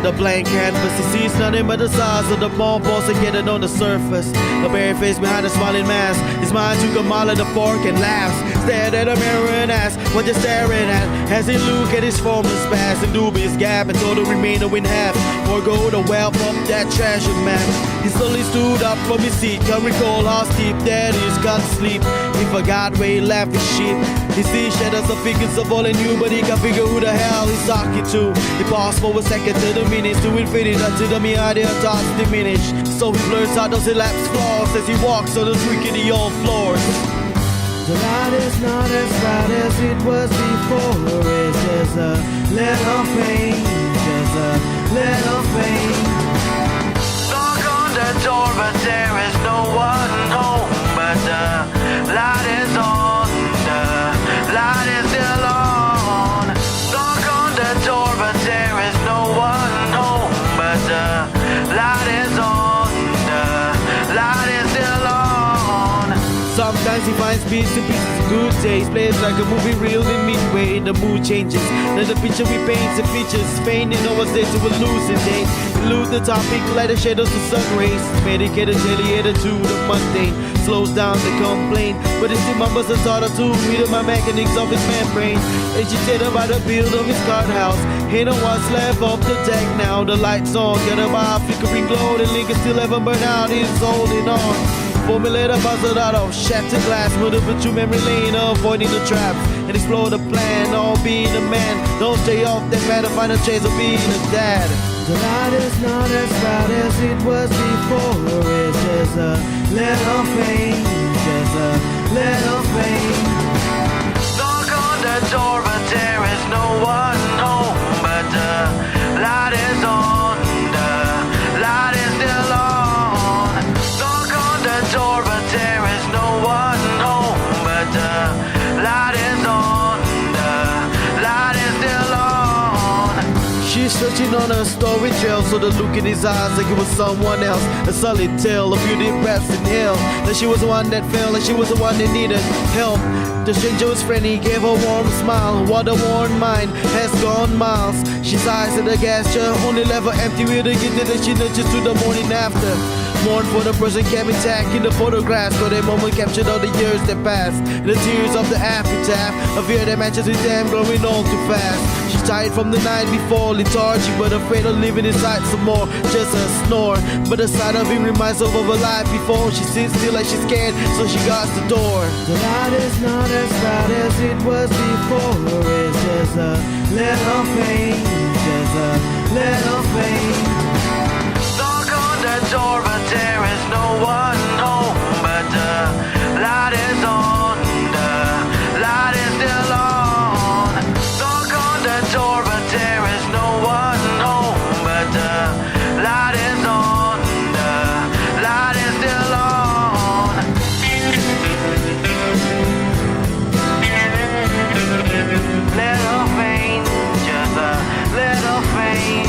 the blank canvas. He sees nothing but the size of the bomb balls that get it on the surface. The bare face behind a smiling mask. His mind took a mile at the fork and laughs. Stared at a mirror and asked what you're staring at. As he looked at his formless past and dubious gap and told the remainder in half. Forgo the wealth of that treasure map. He slowly stood up from his seat. Can't recall how steep that is, can't sleep. He forgot where he left his sheep. He sees shadows of figures of all he knew, but he can't figure who the hell he's talking to. He paused for a second to the minutes to infinity until the mere idea thoughts diminish. So he blurs out those elapsed flaws as he walks on those rickety old floors. The light is not as bright as it was before. It's just a little pain, just a little pain. Knock on the door, but there is no one home. But the light is on, the light is still on. Knock on the door, but there is no one home. But the light is on, the light is still on. Sometimes he finds peace in pieces of good taste. Plays like a movie reel in midway, the mood changes. Then the picture we paint the features, feigning always there to elucidate. Elude the topic, light the shadows of sun rays. Medicated, alienated to the mundane. Slows down the complaint, but it still mumbles the thought or two. Reading my mechanics of his membrane. Agitated by the build of his guardhouse. Ain't no what's left of the deck now. The lights on, get a bar, flickering glow. The link is still ever burn out, he's holding on. Formulator puzzled out of shattered glass. Moving through memory lane, avoiding the traps. And explore the plan, all being a man. Don't stay off that matter, find a chance of being a dad. The light is not as bright as it was before. It's just a little pain, just a little pain. Knock on the door, but there is no one home. But the light is on, the light is still on. Knock on the door, but there is no one home. But the light is on, the light is still on. She's searching on her story trail, so the look in his eyes like it was someone else. A solid tale of beauty wrapped in hell. That she was the one that fell, and she was the one that needed help. The stranger was friendly, gave her a warm smile. What a worn mind has gone miles. She sighs at the gesture, only left her empty with a gift that she nurtures to the morning after. Mourn for the person kept intact in the photographs, for that moment captured all the years that passed. And the tears of the epitaph, a fear that matches with them growing on too fast. She's tired from the night before, lethargic, but afraid of living inside some more. Just a snore, but the sight of him reminds her of her life before. She sits still like she's scared, so she guards the door. The light is not as bright as it was before. It's just a little pain, just a little pain. Knock on the door, but there is no one home. But the light is on, the light is still on. Knock on the door, but there is no one home. But the light is on, the light is still on. Little pain, just a little pain.